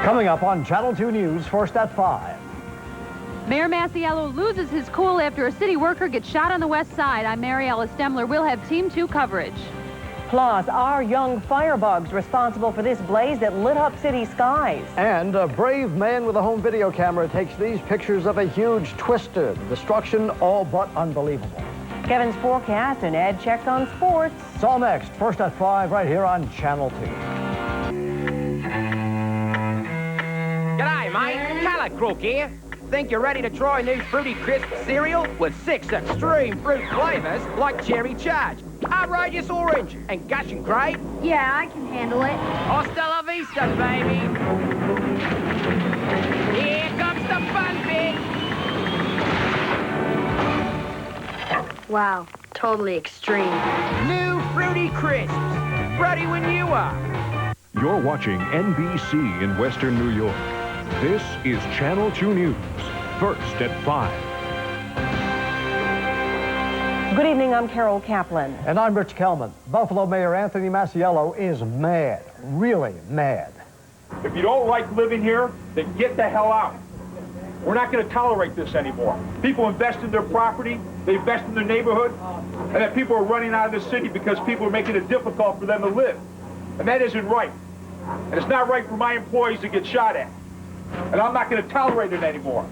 Coming up on Channel 2 News, first at 5. Mayor Masiello loses his cool after a city worker gets shot on the west side. I'm Mary Alice Demler. We'll have Team 2 coverage. Plus, are young firebugs responsible for this blaze that lit up city skies? And a brave man with a home video camera takes these pictures of a huge twister. Destruction all but unbelievable. Kevin's forecast and Ed checks on sports. It's all next, first at 5, right here on Channel 2. G'day, mate. Colour Crook here. Think you're ready to try new Fruity Crisp cereal with 6 extreme fruit flavours like cherry charge, outrageous orange, and gushing grape? Yeah, I can handle it. Hasta la vista, baby. Here comes the fun bit. Wow, totally extreme. New Fruity Crisps. Ready when you are. You're watching NBC in Western New York. This is Channel 2 News, first at 5. Good evening, I'm Carol Kaplan. And I'm Rich Kelman. Buffalo Mayor Anthony Masiello is mad, really mad. If you don't like living here, then get the hell out. We're not going to tolerate this anymore. People invest in their property, they invest in their neighborhood, and then people are running out of the city because people are making it difficult for them to live. And that isn't right. And it's not right for my employees to get shot at. And I'm not going to tolerate it anymore.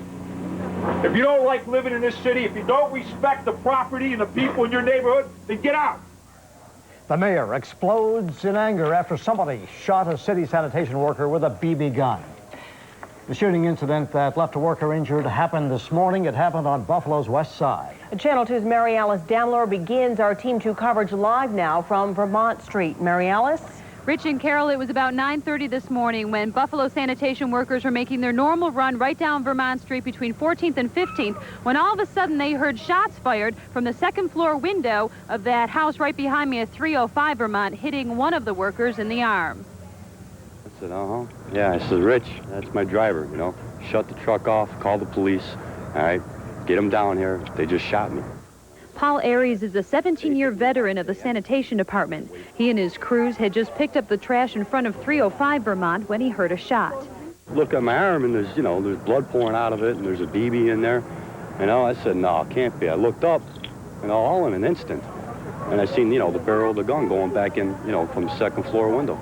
If you don't like living in this city, if you don't respect the property and the people in your neighborhood, then get out. The mayor explodes in anger after somebody shot a city sanitation worker with a BB gun. The shooting incident that left a worker injured happened this morning. It happened on Buffalo's west side. Channel 2's Mary Alice Damler begins our Team 2 coverage live now from Vermont Street. Mary Alice? Rich and Carol, it was about 9:30 this morning when Buffalo sanitation workers were making their normal run right down Vermont Street between 14th and 15th when all of a sudden they heard shots fired from the second floor window of that house right behind me at 305 Vermont, hitting one of the workers in the arm. I said, yeah, I said, Rich, that's my driver, you know. Shut the truck off, call the police, all right, get them down here. They just shot me. Paul Aries is a 17-year veteran of the sanitation department. He and his crews had just picked up the trash in front of 305 Vermont when he heard a shot. Look at my arm, and there's, there's blood pouring out of it, and there's a BB in there. I said, no, it can't be. I looked up, all in an instant. And I seen, the barrel of the gun going back in, from the second floor window.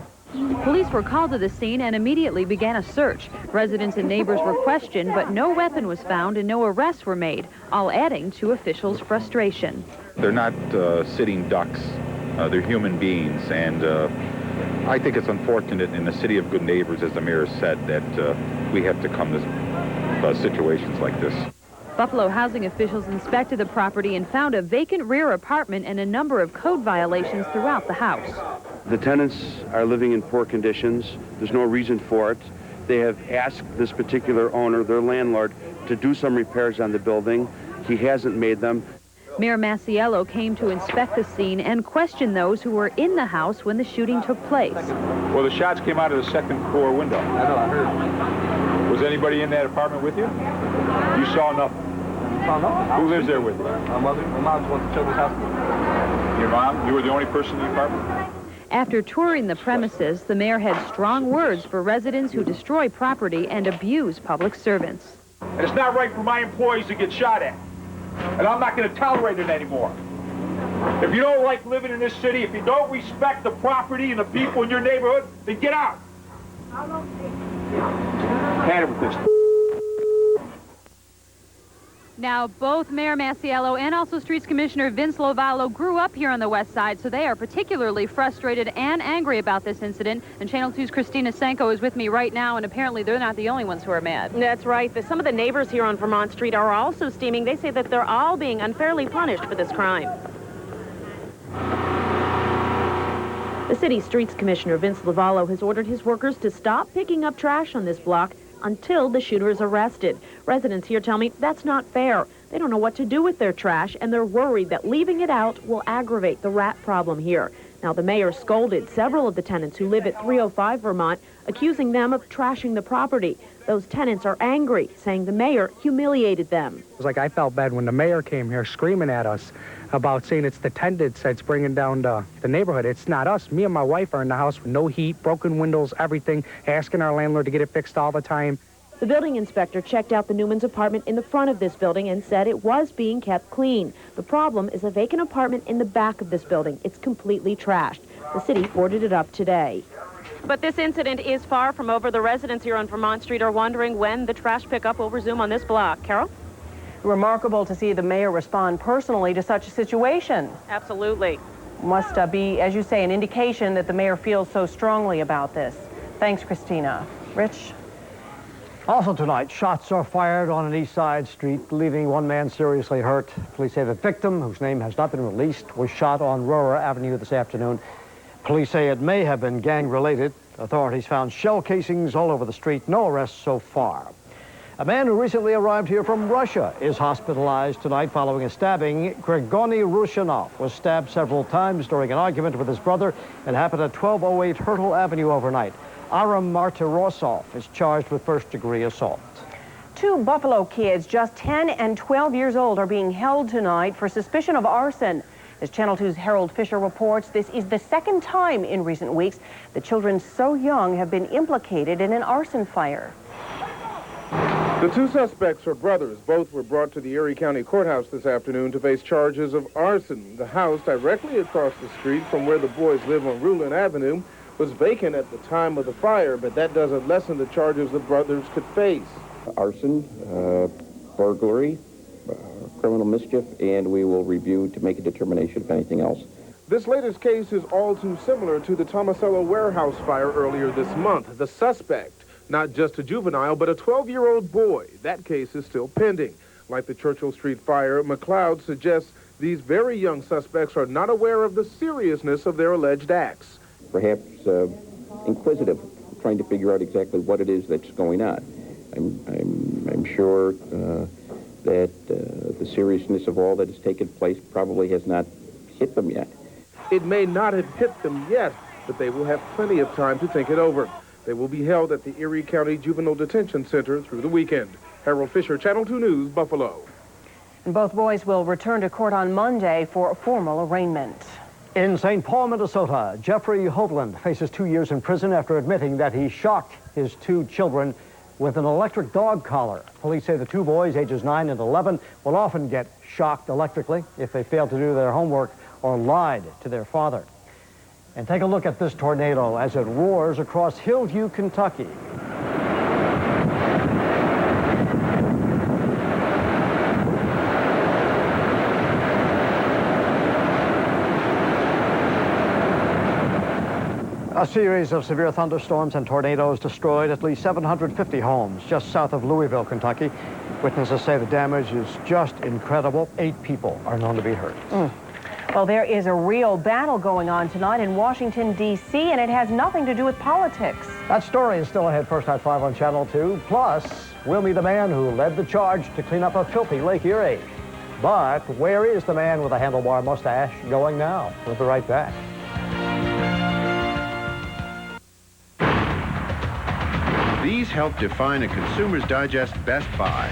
Police were called to the scene and immediately began a search. Residents and neighbors were questioned, but no weapon was found and no arrests were made, all adding to officials' frustration. They're not sitting ducks. They're human beings, and I think it's unfortunate in the city of good neighbors, as the mayor said, that we have to come to situations like this. Buffalo housing officials inspected the property and found a vacant rear apartment and a number of code violations throughout the house. The tenants are living in poor conditions. There's no reason for it. They have asked this particular owner, their landlord, to do some repairs on the building. He hasn't made them. Mayor Masiello came to inspect the scene and question those who were in the house when the shooting took place. Well, the shots came out of the second floor window. I know, I heard. Was anybody in that apartment with you? You saw nothing. Who lives there with you? My mother. My mom went to children's hospital. Your mom? You were the only person in the apartment? After touring the premises, the mayor had strong words for residents who destroy property and abuse public servants. And it's not right for my employees to get shot at. And I'm not going to tolerate it anymore. If you don't like living in this city, if you don't respect the property and the people in your neighborhood, then get out. Hand it with this. Now, both Mayor Masiello and also Streets Commissioner Vince Lovallo grew up here on the west side, so they are particularly frustrated and angry about this incident. And Channel 2's Christina Senko is with me right now, and apparently they're not the only ones who are mad. That's right. Some of the neighbors here on Vermont Street are also steaming. They say that they're all being unfairly punished for this crime. The city's Streets Commissioner Vince Lovallo has ordered his workers to stop picking up trash on this block until the shooter is arrested. Residents here tell me that's not fair. They don't know what to do with their trash, and they're worried that leaving it out will aggravate the rat problem here. Now, the mayor scolded several of the tenants who live at 305 Vermont, accusing them of trashing the property. Those tenants are angry, saying the mayor humiliated them. It was like I felt bad when the mayor came here screaming at us about saying it's the tenants that's bringing down the neighborhood. It's not us. Me and my wife are in the house with no heat, broken windows, everything, asking our landlord to get it fixed all the time. The building inspector checked out the Newman's apartment in the front of this building and said it was being kept clean. The problem is a vacant apartment in the back of this building. It's completely trashed. The city boarded it up today. But this incident is far from over. The residents here on Vermont Street are wondering when the trash pickup will resume on this block. Carol? Remarkable to see the mayor respond personally to such a situation. Absolutely. Must be, as you say, an indication that the mayor feels so strongly about this. Thanks, Christina. Rich? Also tonight, shots are fired on an East Side street, leaving one man seriously hurt. Police say the victim, whose name has not been released, was shot on Rohrer Avenue this afternoon. Police say it may have been gang-related. Authorities found shell casings all over the street. No arrests so far. A man who recently arrived here from Russia is hospitalized tonight following a stabbing. Grigony Rushanov was stabbed several times during an argument with his brother. It happened at 1208 Hurtle Avenue overnight. Aram Martirosov is charged with first-degree assault. Two Buffalo kids, just 10 and 12 years old, are being held tonight for suspicion of arson. As Channel 2's Harold Fisher reports, this is the second time in recent weeks that children so young have been implicated in an arson fire. The two suspects are brothers. Both were brought to the Erie County Courthouse this afternoon to face charges of arson. The house directly across the street from where the boys live on Rulin Avenue was vacant at the time of the fire, but that doesn't lessen the charges the brothers could face. Arson, burglary, criminal mischief, and we will review to make a determination of anything else. This latest case is all too similar to the Tomasello warehouse fire earlier this month. The suspect, not just a juvenile, but a 12-year-old boy. That case is still pending. Like the Churchill Street fire, McLeod suggests these very young suspects are not aware of the seriousness of their alleged acts. Perhaps inquisitive, trying to figure out exactly what it is that's going on. I'm sure that the seriousness of all that has taken place probably has not hit them yet. It may not have hit them yet, but they will have plenty of time to think it over. They will be held at the Erie County Juvenile Detention Center through the weekend. Harold Fisher, Channel 2 News, Buffalo. And both boys will return to court on Monday for formal arraignment. In St. Paul, Minnesota, Jeffrey Hovland faces 2 years in prison after admitting that he shocked his two children with an electric dog collar. Police say the two boys, ages 9 and 11, will often get shocked electrically if they fail to do their homework or lied to their father. And take a look at this tornado as it roars across Hillview, Kentucky. A series of severe thunderstorms and tornadoes destroyed at least 750 homes just south of Louisville, Kentucky. Witnesses say the damage is just incredible. 8 people are known to be hurt. Well, there is a real battle going on tonight in Washington, D.C., and it has nothing to do with politics. That story is still ahead first at 5 on Channel 2. Plus, we'll meet the man who led the charge to clean up a filthy Lake Erie. But where is the man with a handlebar mustache going now? We'll be right back. These help define a Consumer's Digest Best Buy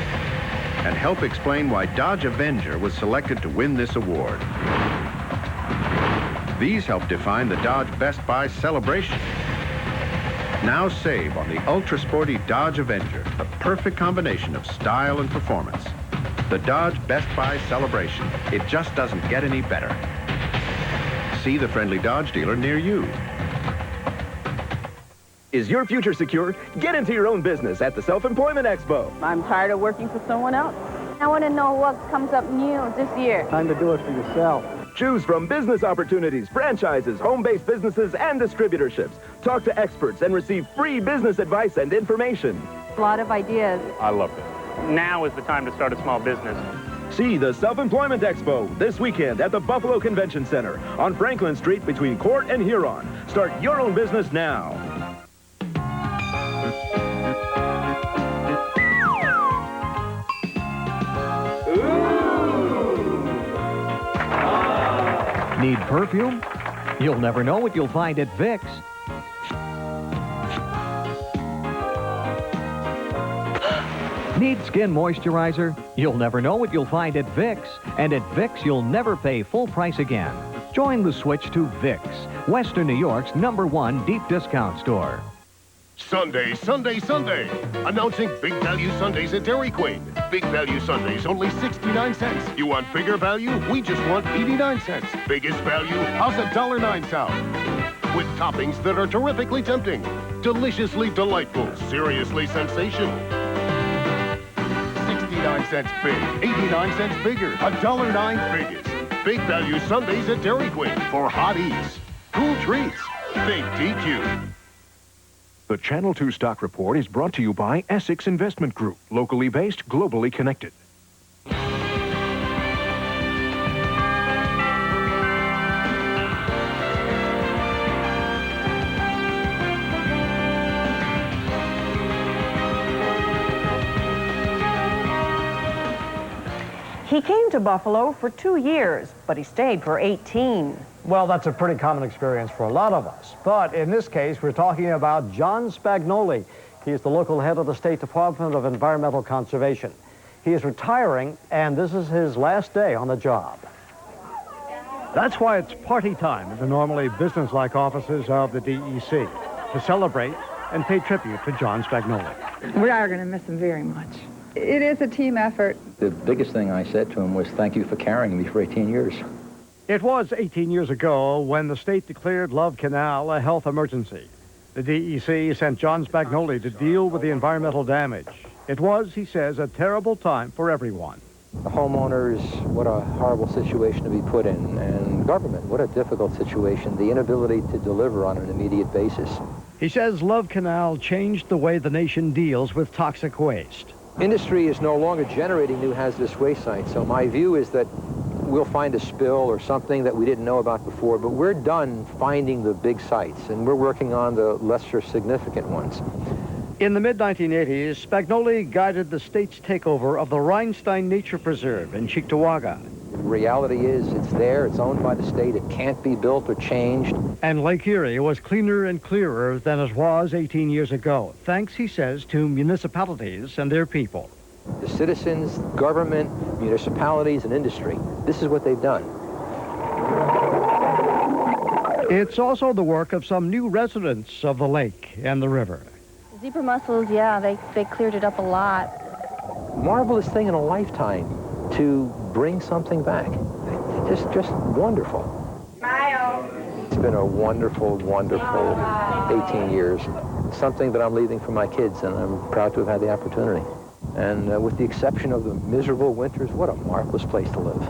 and help explain why Dodge Avenger was selected to win this award. These help define the Dodge Best Buy Celebration. Now save on the ultra-sporty Dodge Avenger, the perfect combination of style and performance. The Dodge Best Buy Celebration. It just doesn't get any better. See the friendly Dodge dealer near you. Is your future secure? Get into your own business at the Self-Employment Expo. I'm tired of working for someone else. I want to know what comes up new this year. Time to do it for yourself. Choose from business opportunities, franchises, home-based businesses, and distributorships. Talk to experts and receive free business advice and information. A lot of ideas. I loved it. Now is the time to start a small business. See the Self-Employment Expo this weekend at the Buffalo Convention Center on Franklin Street between Court and Huron. Start your own business now. Need perfume? You'll never know what you'll find at Vicks. Need skin moisturizer? You'll never know what you'll find at Vicks. And at Vicks, you'll never pay full price again. Join the switch to Vicks, Western New York's #1 deep discount store. Sunday, Sunday, Sunday. Announcing Big Value Sundays at Dairy Queen. Big Value Sundays, only 69 cents. You want bigger value? We just want 89 cents. Biggest value? How's $1.09 sound? With toppings that are terrifically tempting, deliciously delightful, seriously sensational. 69 cents big, 89 cents bigger, $1.09 biggest. Big Value Sundays at Dairy Queen for hot eats. Cool treats. Think DQ. The Channel 2 Stock Report is brought to you by Essex Investment Group, locally based, globally connected. He came to Buffalo for 2 years, but he stayed for 18. Well, that's a pretty common experience for a lot of us. But in this case, we're talking about John Spagnoli. He's the local head of the State Department of Environmental Conservation. He is retiring, and this is his last day on the job. That's why it's party time in the normally business-like offices of the DEC to celebrate and pay tribute to John Spagnoli. We are going to miss him very much. It is a team effort. The biggest thing I said to him was, thank you for carrying me for 18 years. It was 18 years ago when the state declared Love Canal a health emergency. The DEC sent John Spagnoli to deal with the environmental damage. It was, he says, a terrible time for everyone. The homeowners, what a horrible situation to be put in. And government, what a difficult situation. The inability to deliver on an immediate basis. He says Love Canal changed the way the nation deals with toxic waste. Industry is no longer generating new hazardous waste sites, so my view is that we'll find a spill or something that we didn't know about before, but we're done finding the big sites, and we're working on the lesser significant ones. In the mid-1980s, Spagnoli guided the state's takeover of the Rhinestein Nature Preserve in Cheektowaga. The reality is, it's there, it's owned by the state, it can't be built or changed. And Lake Erie was cleaner and clearer than it was 18 years ago, thanks, he says, to municipalities and their people. The citizens, government, municipalities, and industry, this is what they've done. It's also the work of some new residents of the lake and the river. Zebra mussels, yeah, they cleared it up a lot. Marvelous thing in a lifetime to bring something back. Just wonderful. Smile. It's been a wonderful, wonderful 18 years. Something that I'm leaving for my kids, and I'm proud to have had the opportunity. And with the exception of the miserable winters, what a marvelous place to live.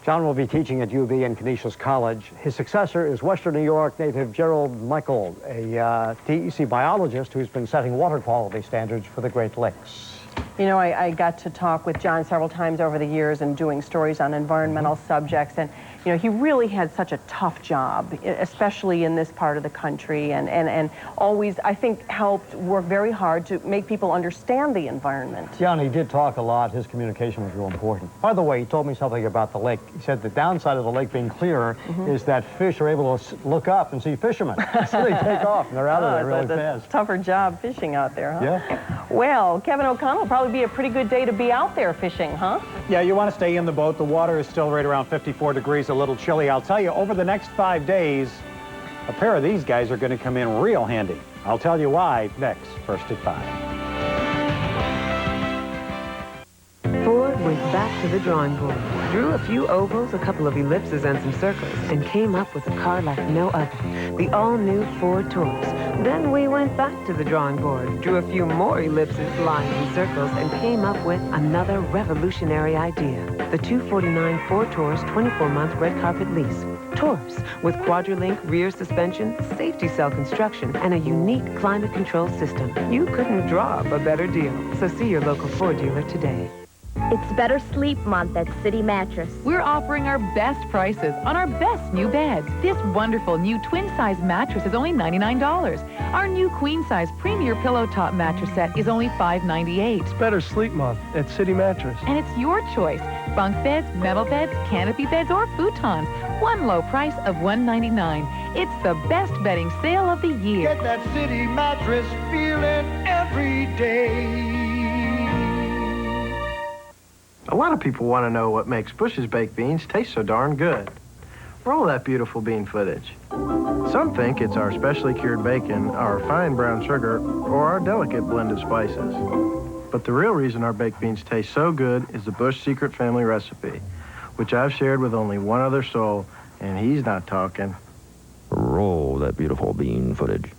John will be teaching at UB and Canisius College. His successor is Western New York native Gerald Michael, a DEC biologist who's been setting water quality standards for the Great Lakes. You know, I got to talk with John several times over the years and doing stories on environmental subjects, and you know, he really had such a tough job, especially in this part of the country, and always, I think, helped work very hard to make people understand the environment. Yeah, and he did talk a lot. His communication was real important. By the way, he told me something about the lake. He said the downside of the lake being clearer is that fish are able to look up and see fishermen. So they take off and they're out of there really fast. It's a tougher job fishing out there, huh? Yeah. Well, Kevin O'Connell, will probably be a pretty good day to be out there fishing, huh? Yeah, you want to stay in the boat. The water is still right around 54 degrees, a little chilly. I'll tell you, over the next 5 days, a pair of these guys are going to come in real handy. I'll tell you why next, first at 5. Ford went back to the drawing board, drew a few ovals, a couple of ellipses, and some circles, and came up with a car like no other, the all-new Ford Taurus. Then we went back to the drawing board, drew a few more ellipses, lines, and circles, and came up with another revolutionary idea, the 249 Ford Taurus 24-month red carpet lease. Taurus, with Quadrolink rear suspension, safety cell construction, and a unique climate control system. You couldn't draw up a better deal, so see your local Ford dealer today. It's Better Sleep Month at City Mattress. We're offering our best prices on our best new beds. This wonderful new twin-size mattress is only $99. Our new queen-size premier pillow top mattress set is only $598. It's Better Sleep Month at City Mattress. And it's your choice. Bunk beds, metal beds, canopy beds, or futons. One low price of $199. It's the best bedding sale of the year. Get that City Mattress feeling every day. A lot of people want to know what makes Bush's baked beans taste so darn good. Roll that beautiful bean footage. Some think it's our specially cured bacon, our fine brown sugar, or our delicate blend of spices. But the real reason our baked beans taste so good is the Bush Secret Family recipe, which I've shared with only one other soul, and he's not talking. Roll that beautiful bean footage.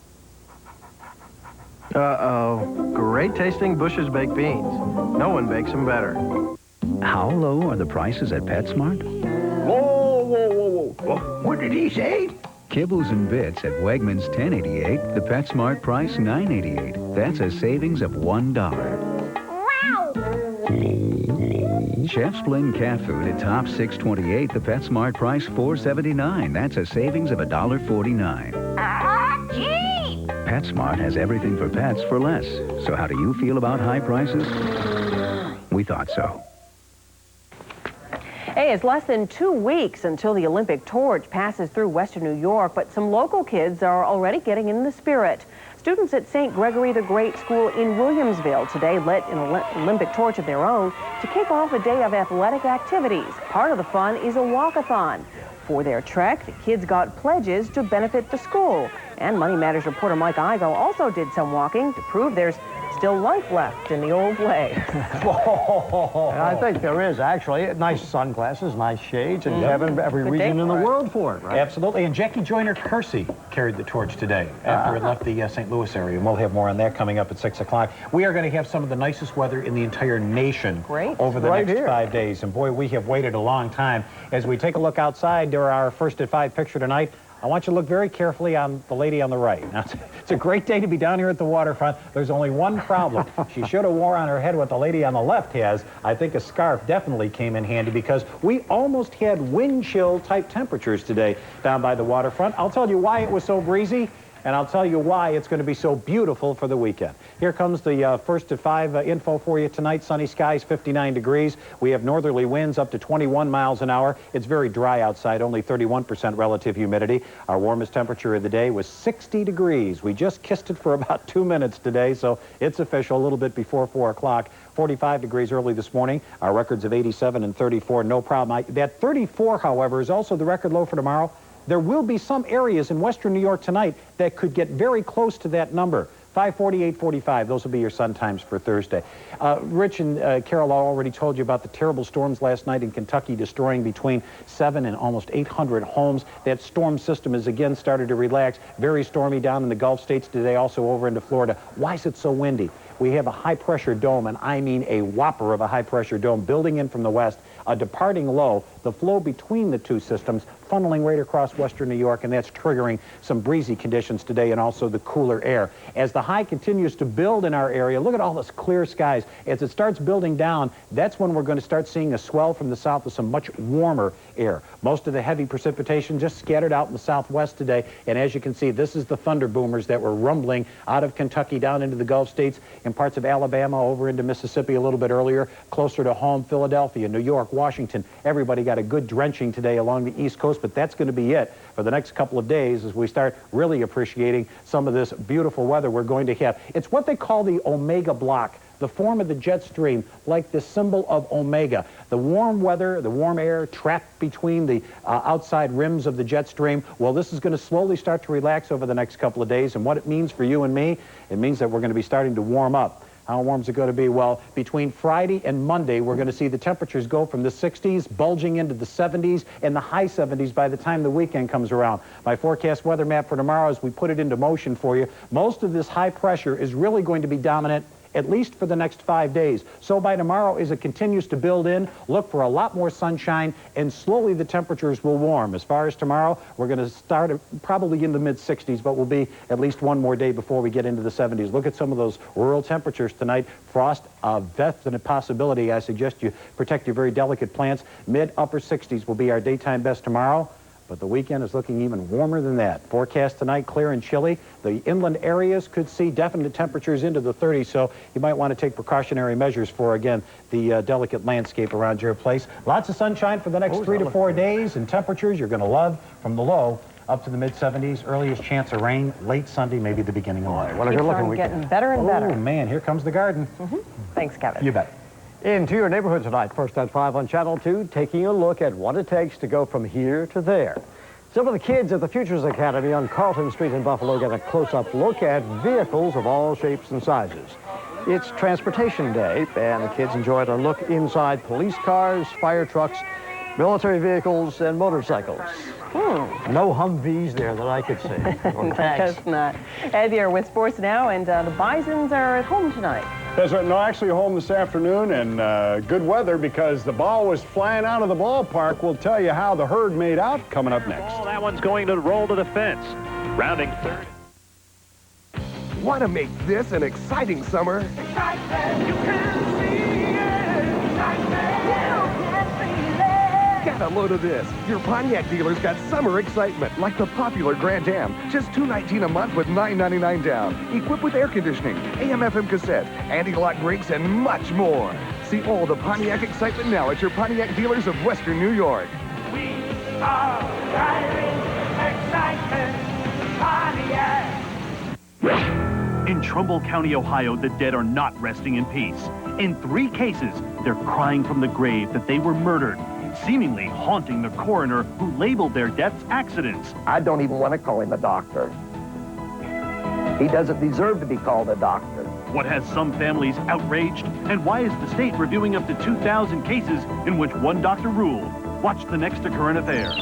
Uh-oh. Great tasting Bush's baked beans. No one bakes them better. How low are the prices at PetSmart? Whoa, whoa, whoa, whoa. What did he say? Kibbles and bits at Wegmans $10.88, the PetSmart price $9.88. That's a savings of $1. Chef's Blend cat food at Top $6.28, the PetSmart price $4.79. That's a savings of $1.49. PetSmart has everything for pets for less. So how do you feel about high prices? We thought so. Hey, it's less than 2 weeks until the Olympic torch passes through Western New York, but some local kids are already getting in the spirit. Students at St. Gregory the Great School in Williamsville today lit an Olympic torch of their own to kick off a day of athletic activities. Part of the fun is a walk-a-thon. For their trek, the kids got pledges to benefit the school. And Money Matters reporter Mike Igo also did some walking to prove there's still life left in the old way. I think there is, actually. Nice sunglasses, nice shades, and you have every reason in the world for it, right? Absolutely. And Jackie Joyner-Kersey carried the torch today after it left the St. Louis area. And we'll have more on that coming up at 6 o'clock. We are going to have some of the nicest weather in the entire nation over the next 5 days. And boy, we have waited a long time. As we take a look outside during our First at 5 picture tonight, I want you to look very carefully on the lady on the right. Now, it's a great day to be down here at the waterfront. There's only one problem. She should have wore on her head what the lady on the left has. I think a scarf definitely came in handy because we almost had wind chill type temperatures today down by the waterfront. I'll tell you why it was so breezy, and I'll tell you why it's going to be so beautiful for the weekend. Here comes the First at 5 info for you tonight. Sunny skies, 59 degrees. We have northerly winds up to 21 miles an hour. It's very dry outside, only 31% relative humidity. Our warmest temperature of the day was 60 degrees. We just kissed it for about 2 minutes today, so it's official a little bit before 4 o'clock. 45 degrees early this morning. Our records of 87 and 34, no problem. That 34, however, is also the record low for tomorrow. There will be some areas in western New York tonight that could get very close to that number. 540, 845, those will be your sun times for Thursday. Rich and Carol already told you about the terrible storms last night in Kentucky, destroying between 700 and almost 800 homes. That storm system has again started to relax. Very stormy down in the Gulf states today, also over into Florida. Why is it so windy? We have a high-pressure dome, and I mean a whopper of a high-pressure dome, building in from the west, a departing low, the flow between the two systems funneling right across western New York, and that's triggering some breezy conditions today and also the cooler air. As the high continues to build in our area, look at all this clear skies. As it starts building down, that's when we're going to start seeing a swell from the south with some much warmer air. Most of the heavy precipitation just scattered out in the southwest today, and as you can see, this is the thunder boomers that were rumbling out of Kentucky down into the Gulf states and parts of Alabama over into Mississippi a little bit earlier, closer to home, Philadelphia, New York, Washington. Everybody got a good drenching today along the East Coast, but that's going to be it for the next couple of days as we start really appreciating some of this beautiful weather we're going to have. It's what they call the Omega block, the form of the jet stream, like the symbol of Omega. The warm weather, the warm air trapped between the outside rims of the jet stream, well, this is going to slowly start to relax over the next couple of days, and what it means for you and me, it means that we're going to be starting to warm up. How warm is it going to be? Well, between Friday and Monday, we're going to see the temperatures go from the 60s, bulging into the 70s, and the high 70s by the time the weekend comes around. My forecast weather map for tomorrow, as we put it into motion for you, most of this high pressure is really going to be dominant at least for the next 5 days. So by tomorrow, as it continues to build in, look for a lot more sunshine, and slowly the temperatures will warm. As far as tomorrow, we're going to start probably in the mid-60s, but we'll be at least one more day before we get into the 70s. Look at some of those rural temperatures tonight. Frost, a definite possibility. I suggest you protect your very delicate plants. Mid-upper 60s will be our daytime best tomorrow, but the weekend is looking even warmer than that. Forecast tonight, clear and chilly. The inland areas could see definite temperatures into the 30s, so you might want to take precautionary measures for, again, the delicate landscape around your place. Lots of sunshine for the next 3 to 4 days, and temperatures you're going to love from the low up to the mid-70s. Earliest chance of rain late Sunday, maybe the beginning of Monday. What a good-looking weekend. Getting better and better. Oh, man, here comes the garden. Thanks, Kevin. You bet. Into your neighborhood tonight, first at 5 on Channel 2, taking a look at what it takes to go from here to there. Some of the kids at the Futures Academy on Carlton Street in Buffalo get a close-up look at vehicles of all shapes and sizes. It's Transportation Day, and the kids enjoyed a look inside police cars, fire trucks, military vehicles, and motorcycles. No Humvees there that I could see. Guess not. Ed here with sports now, and the Bisons are at home tonight. That's right. No, actually home this afternoon, and good weather because the ball was flying out of the ballpark. We'll tell you how the herd made out coming up next. Oh, that one's going to roll to the fence. Rounding third. Want to make this an exciting summer? Excitement, you can see it. Excitement, you can feel it. Get a load of this. Your Pontiac dealer's got summer excitement, like the popular Grand Am. Just $219 a month with $9.99 down. Equipped with air conditioning, AM/FM cassettes, anti-lock brakes, and much more. See all the Pontiac excitement now at your Pontiac dealers of Western New York. We are driving excitement, Pontiac. In Trumbull County, Ohio, the dead are not resting in peace. In 3 cases, they're crying from the grave that they were murdered, seemingly haunting the coroner who labeled their deaths accidents. I don't even want to call him a doctor. He doesn't deserve to be called a doctor. What has some families outraged? And why is the state reviewing up to 2,000 cases in which one doctor ruled? Watch the next current affair.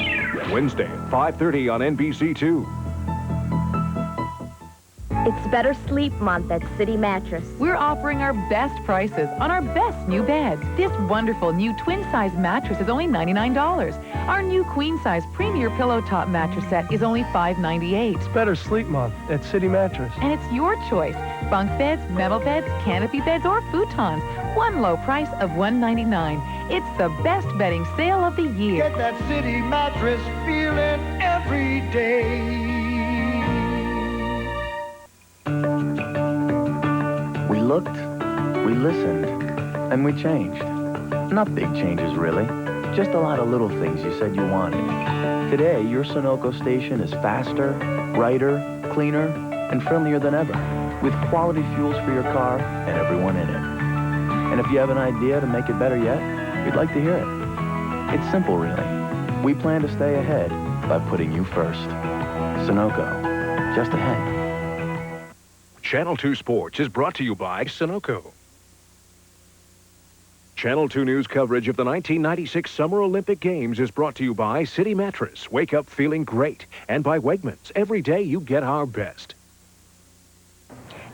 Wednesday at 5:30 on NBC2. It's Better Sleep Month at City Mattress. We're offering our best prices on our best new beds. This wonderful new twin-size mattress is only $99. Our new queen-size premier pillow top mattress set is only $5.98. It's Better Sleep Month at City Mattress. And it's your choice. Bunk beds, metal beds, canopy beds, or futons. One low price of $199. It's the best bedding sale of the year. Get that City Mattress feeling every day. We looked, we listened, and we changed. Not big changes, really. Just a lot of little things you said you wanted. Today, your Sunoco station is faster, brighter, cleaner, and friendlier than ever, with quality fuels for your car and everyone in it. And if you have an idea to make it better yet, we'd like to hear it. It's simple, really. We plan to stay ahead by putting you first. Sunoco, just ahead. Channel 2 Sports is brought to you by Sunoco. Channel 2 News coverage of the 1996 Summer Olympic Games is brought to you by City Mattress. Wake up feeling great. And by Wegmans. Every day you get our best.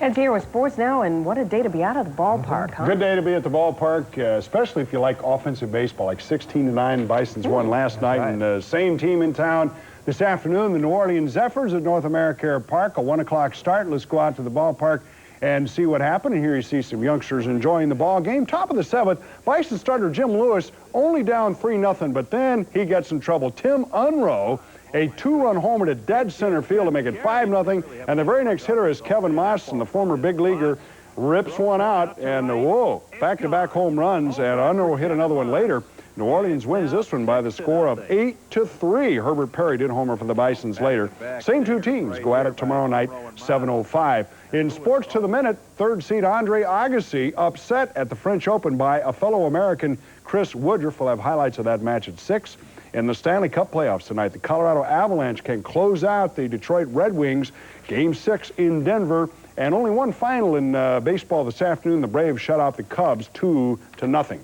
And here with sports now, and what a day to be out of the ballpark, huh? Good day to be at the ballpark, especially if you like offensive baseball. Like 16-9, Bisons won last night, and the same team in town this afternoon, the New Orleans Zephyrs at North America Air Park, a 1 o'clock start. Let's go out to the ballpark and see what happened. And here you see some youngsters enjoying the ball game. Top of the 7th, Bison starter Jim Lewis only down 3-0, but then he gets in trouble. Tim Unroe, a 2-run homer to dead center field to make it 5-0. And the very next hitter is Kevin Moston, the former big leaguer, rips one out, and whoa, back-to-back home runs, and Unroe hit another one later. New Orleans wins this one by the score of 8-3. Herbert Perry did homer for the Bisons later. Same two teams go at it tomorrow night, 7:05. In sports to the minute, 3rd seed Andre Agassi upset at the French Open by a fellow American, Chris Woodruff. We'll have highlights of that match at 6. In the Stanley Cup playoffs tonight, the Colorado Avalanche can close out the Detroit Red Wings. Game 6 in Denver. And only one final in baseball this afternoon. The Braves shut out the Cubs 2-0.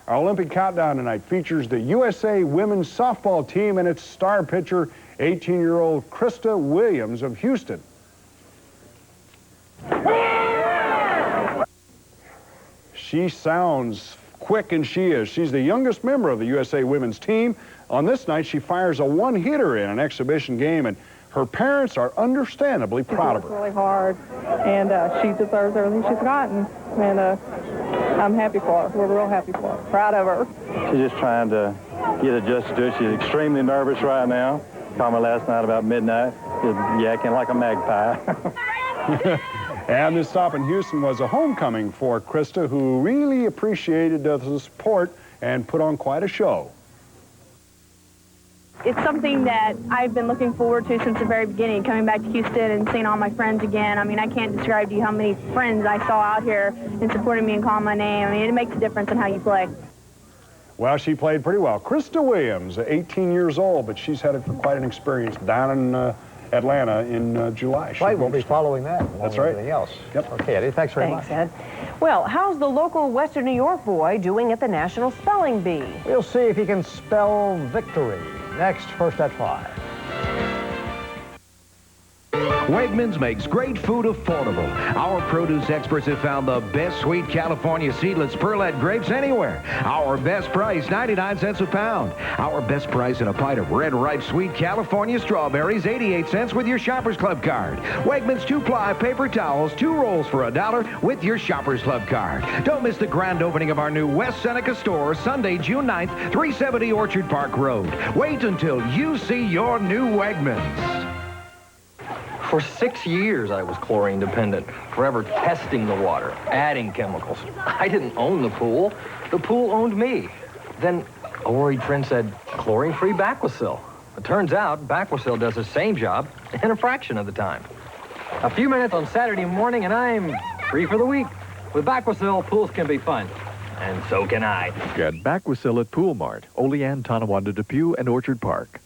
Our Olympic countdown tonight features the USA women's softball team and its star pitcher, 18-year-old Krista Williams of Houston. she sounds quick, and she is. She's the youngest member of the USA women's team. On this night, she fires a one-hitter in an exhibition game, and her parents are understandably proud of her. It's really hard, and she deserves everything she's gotten, and I'm happy for her. We're real happy for her. Proud of her. She's just trying to get adjusted to it. She's extremely nervous right now. Called me last night about midnight, just yakking like a magpie. And this stop in Houston was a homecoming for Krista, who really appreciated the support and put on quite a show. It's something that I've been looking forward to since the very beginning, coming back to Houston and seeing all my friends again. I mean, I can't describe to you how many friends I saw out here and supporting me and calling my name. I mean, it makes a difference in how you play. Well, she played pretty well. Krista Williams, 18 years old, but she's headed for quite an experience down in Atlanta in July. Right, we'll be following that. That's right. Everything else. Yep. Okay, Eddie, thanks very much. Thanks, Ed. Well, how's the local Western New York boy doing at the National Spelling Bee? We'll see if he can spell victory. Next, first at 5. Wegmans makes great food affordable. Our produce experts have found the best sweet California seedless Perlet grapes anywhere. Our best price, 99 cents a pound. Our best price in a pint of red ripe sweet California strawberries, 88 cents with your Shoppers Club card. Wegmans 2-ply paper towels, 2 rolls for $1 with your Shoppers Club card. Don't miss the grand opening of our new West Seneca store, Sunday, June 9th, 370 Orchard Park Road. Wait until you see your new Wegmans. For 6 years, I was chlorine dependent, forever testing the water, adding chemicals. I didn't own the pool. The pool owned me. Then a worried friend said, chlorine-free Baquacil. It turns out Baquacil does the same job in a fraction of the time. A few minutes on Saturday morning, and I'm free for the week. With Baquacil, pools can be fun. And so can I. Get Baquacil at Pool Mart, Olean, Tonawanda, Depew, and Orchard Park.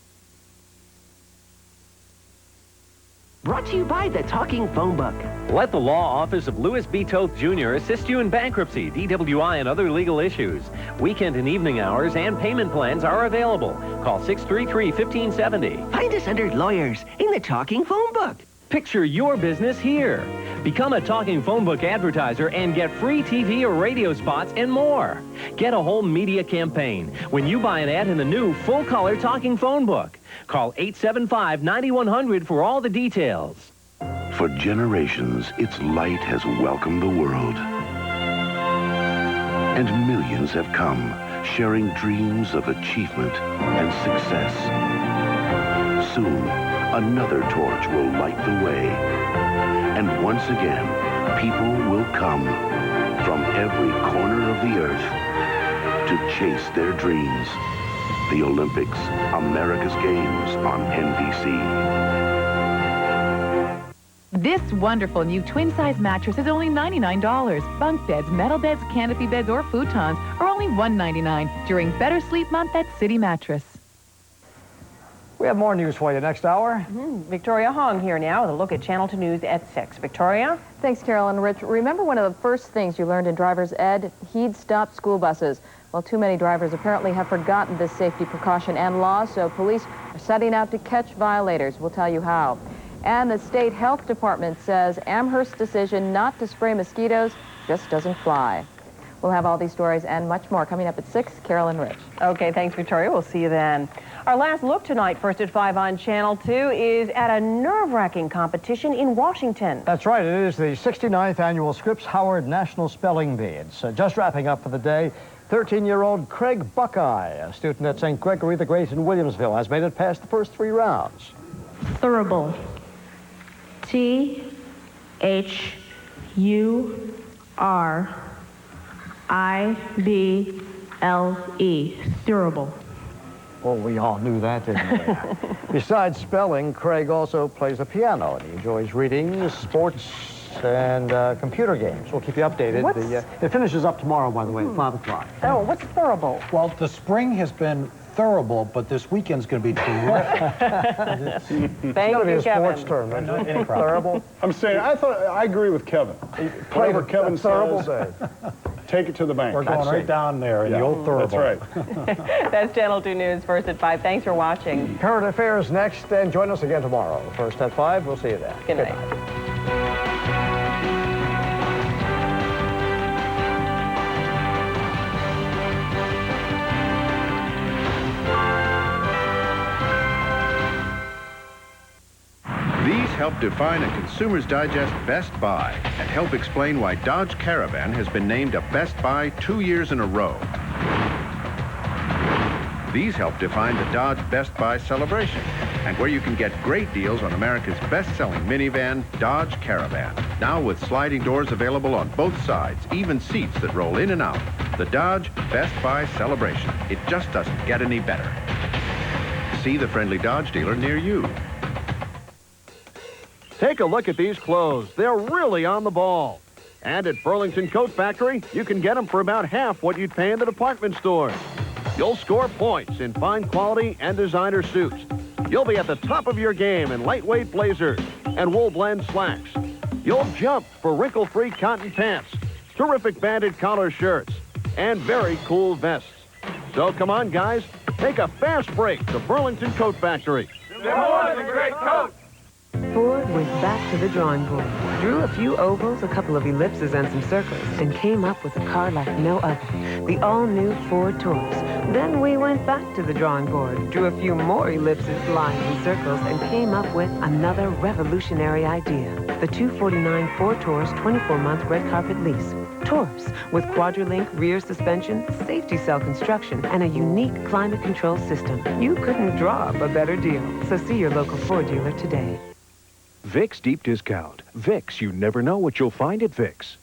Brought to you by the Talking Phone Book. Let the law office of Louis B. Toth Jr. assist you in bankruptcy, DWI, and other legal issues. Weekend and evening hours and payment plans are available. Call 633-1570. Find us under Lawyers in the Talking Phone Book. Picture your business here. Become a Talking Phone Book advertiser and get free TV or radio spots and more. Get a whole media campaign when you buy an ad in the new full-color Talking Phone Book. Call 875-9100 for all the details. For generations, its light has welcomed the world. And millions have come, sharing dreams of achievement and success. Soon, another torch will light the way. And once again, people will come from every corner of the earth to chase their dreams. The Olympics, America's Games on NBC. This wonderful new twin-size mattress is only $99. Bunk beds, metal beds, canopy beds, or futons are only $199 during Better Sleep Month at City Mattress. We have more news for you next hour. Victoria Hong here now with a look at Channel 2 News at 6. Victoria? Thanks, Carol and Rich. Remember one of the first things you learned in driver's ed? He'd stop school buses. Well, too many drivers apparently have forgotten this safety precaution and law, so police are setting out to catch violators. We'll tell you how. And the state health department says Amherst's decision not to spray mosquitoes just doesn't fly. We'll have all these stories and much more coming up at 6. Carol and Rich. Okay, thanks, Victoria. We'll see you then. Our last look tonight, first at 5 on Channel 2, is at a nerve-wracking competition in Washington. That's right. It is the 69th annual Scripps Howard National Spelling Bee. It's just wrapping up for the day. 13-year-old Craig Buckeye, a student at St. Gregory the Great in Williamsville, has made it past the first 3 rounds. Thurible. T-H-U-R-I-B-L-E. Thurible. Well, we all knew that, didn't we? Besides spelling, Craig also plays the piano, and he enjoys reading, sports, and computer games. We'll keep you updated. It finishes up tomorrow, by the way, at 5 o'clock. Oh, what's thurible? Well, the spring has been thurible, but this weekend's going to be terrific. Thank gotta be you, a sports Kevin. term, isn't it? Any problem. Terrible. I'm saying, I agree with Kevin. Whatever Kevin says, take it to the bank. We're going right down there in the old thurible. That's right. That's Channel 2 News, first at 5. Thanks for watching. Current affairs next, and join us again tomorrow. First at 5. We'll see you then. Good night. help define a Consumer's Digest Best Buy and help explain why Dodge Caravan has been named a Best Buy 2 years in a row. These help define the Dodge Best Buy celebration and where you can get great deals on America's best-selling minivan, Dodge Caravan. Now with sliding doors available on both sides, even seats that roll in and out. The Dodge Best Buy celebration. It just doesn't get any better. See the friendly Dodge dealer near you. Take a look at these clothes. They're really on the ball. And at Burlington Coat Factory, you can get them for about half what you'd pay in the department stores. You'll score points in fine quality and designer suits. You'll be at the top of your game in lightweight blazers and wool blend slacks. You'll jump for wrinkle-free cotton pants, terrific banded collar shirts, and very cool vests. So come on, guys, take a fast break to Burlington Coat Factory. They're more than great coats. Ford went back to the drawing board, drew a few ovals, a couple of ellipses, and some circles, and came up with a car like no other, the all-new Ford Taurus. Then we went back to the drawing board, drew a few more ellipses, lines, and circles, and came up with another revolutionary idea, the $249 Ford Taurus 24-month red carpet lease. Taurus, with Quadrolink rear suspension, safety cell construction, and a unique climate control system. You couldn't draw up a better deal, so see your local Ford dealer today. Vicks Deep Discount. Vicks, you never know what you'll find at Vicks.